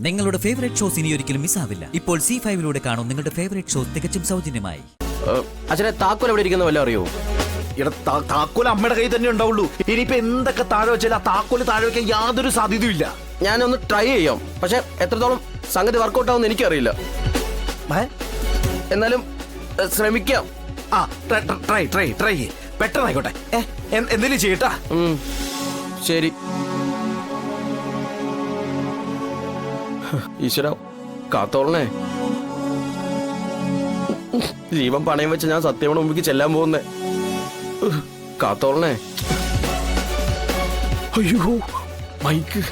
നിങ്ങളുടെ favourite shows ഇനി ഒരിക്കലും മിസ്സാവില്ല. ഇപ്പോൾ C5 കാണും നിങ്ങളുടെ ഫേവറേറ്റ് ഷോസ് തികച്ചും സൗജന്യമായി. അച്ഛനെ താക്കോൽ എവിടെ ഇരിക്കുന്ന വല്ല അറിയോ? താക്കോൽ അമ്മയുടെ കയ്യിൽ തന്നെ ഉണ്ടാവുള്ളൂ. ഇനിയിപ്പോ എന്തൊക്കെ താഴെ വെച്ചാലും ആ താക്കോല് താഴെ വെക്കാൻ യാതൊരു സാധ്യതയില്ല. ഞാനൊന്ന് ട്രൈ ചെയ്യാം, പക്ഷെ എത്രത്തോളം സംഗതി വർക്കൗട്ട് ആവുമെന്ന് എനിക്കറിയില്ല. എന്നാലും ശ്രമിക്കാം. ആ ട്രൈ പെട്ടെന്നായിക്കോട്ടെ. എന്തെങ്കിലും ചെയ്യട്ടാ. ശരി. ഈശ്വര കാത്തോളണേ. ജീവൻ പണയം വെച്ച് ഞാൻ സത്യവണ മുമ്പിക്ക് ചെല്ലാൻ പോകുന്നേ. കാത്തോളണേ. അയ്യോ മൈക്ക്.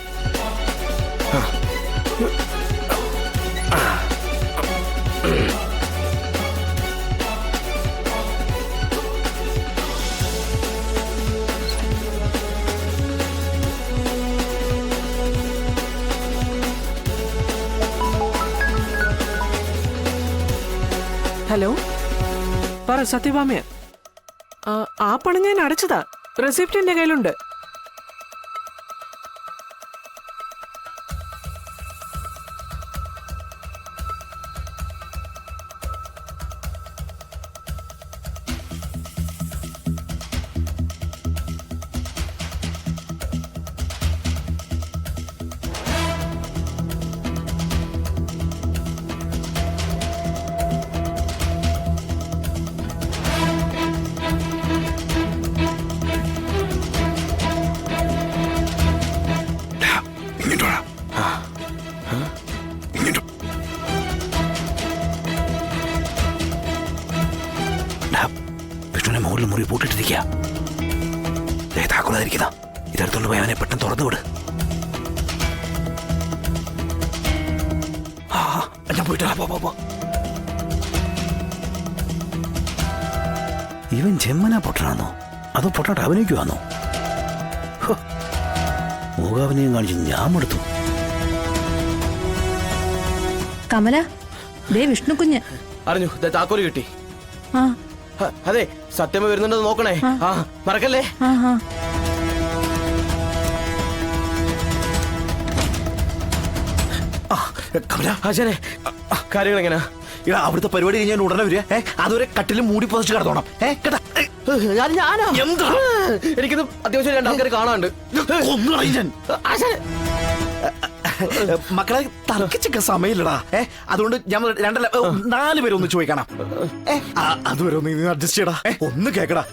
ഹലോ, പറ സത്യഭാമയ. ആ പണം ഞാൻ അടച്ചതാ. റെസിപ്റ്റ് എന്റെ കയ്യിലുണ്ട്. വിഷ്ണുവിനെ മുകളിൽ മുറി പൂട്ടിട്ടിരിക്കുക. താക്കോലായിരിക്കുന്ന ഇതെടുത്തോണ്ട് പോയി അവനെ പെട്ടെന്ന് തുറന്നു വിട്. ഞാൻ പോയിട്ട് പോ. ഇവൻ ചെമ്മന പൊട്ടനാന്നോ അതോ പൊട്ടാട്ട് അഭിനയിക്കുവാന്നോ? മൂകാഭിനയം കാണിച്ച് ഞാൻ മടുത്തു. കമല, ദേ വിഷ്ണു കുഞ്ഞ്. അറിഞ്ഞു, താക്കോല് കിട്ടി. അതെ, സത്യമ വരുന്നുണ്ടെന്ന് നോക്കണേ. മറക്കല്ലേ. അച്ഛനെ കാര്യങ്ങൾ എങ്ങനെയാ? അവിടുത്തെ പരിപാടി കഴിഞ്ഞാൽ ഉടനെ വരിക. അതുവരെ കട്ടിൽ മൂടി പൊതിച്ച് കിടന്നോണം. എനിക്കിത് അത്യാവശ്യം 2 ആൾക്കാർ കാണാണ്ട്. മക്കളെ തർക്കിച്ചൊക്കെ സമയമില്ലടാ. അതുകൊണ്ട് ഞാൻ 4 പേര് ഒന്ന് ചോദിക്കണം. അതുവരെ ഒന്ന് അഡ്ജസ്റ്റ് ചെയ്യടാ. ഒന്ന് കേക്കടാ.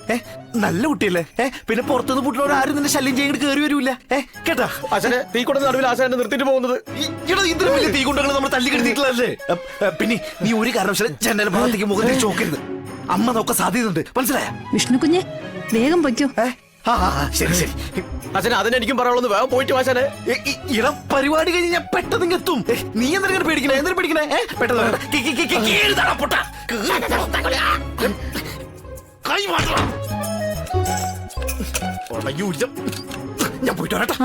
നല്ല കുട്ടിയല്ലേ. പിന്നെ പുറത്തുനിന്ന് പൂട്ടിനോട് ആരും നിന്റെ ശല്യം ചെയ്യാൻ കയറി വരൂല്ല. കേട്ടാ? അച്ഛനെ തീക്കൊണ്ട നടുവിൽ ആശാനെ നിർത്തിട്ട് പോകുന്നത്. ഇതിന് വലിയ തീകൊണ്ടങ്ങൾ നമ്മൾ തല്ലി കിടത്തിയിട്ടുള്ളതല്ലേ. പിന്നെ നീ ഒരു കാരണവശാലും ജനൽ ഭാഗത്തേക്ക് മുഖം തിരിച്ചു നോക്കരുത്. അമ്മ നോക്കാൻ സാധ്യതയുണ്ട്. മനസ്സിലായ? വിഷ്ണു കുഞ്ഞെ, വേഗം പൊയ്ക്കോ. ശരി. അച്ഛനെ അതിനെനിക്കും പറയാനുള്ളത് വേഗം പോയിട്ട് വാശാനെ. ഇടം പരിപാടി കഴിഞ്ഞ് ഞാൻ പെട്ടെന്ന് എത്തും. നീ എന്തെങ്കിലും പേടിക്കണേ? എന്തിനും പേടിക്കണേ? പെട്ടെന്ന് ഞാൻ പോയിട്ട് വരട്ടെ.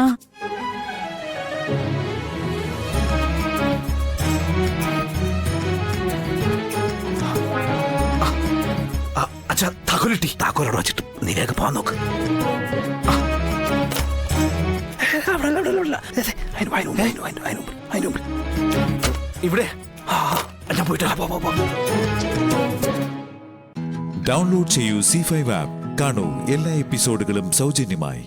അച്ഛാ, താക്കോലിട്ടി. താക്കോലോട് വെച്ചിട്ട് നീ വേഗം പോവാൻ നോക്ക്. ഇവിടെ ഞാൻ പോയിട്ട് ഡൗൺലോഡ് ചെയ്യൂ C5 ആപ്പ്. കാണൂ എല്ലാ എപ്പിസോഡുകളും സൗജന്യമായി.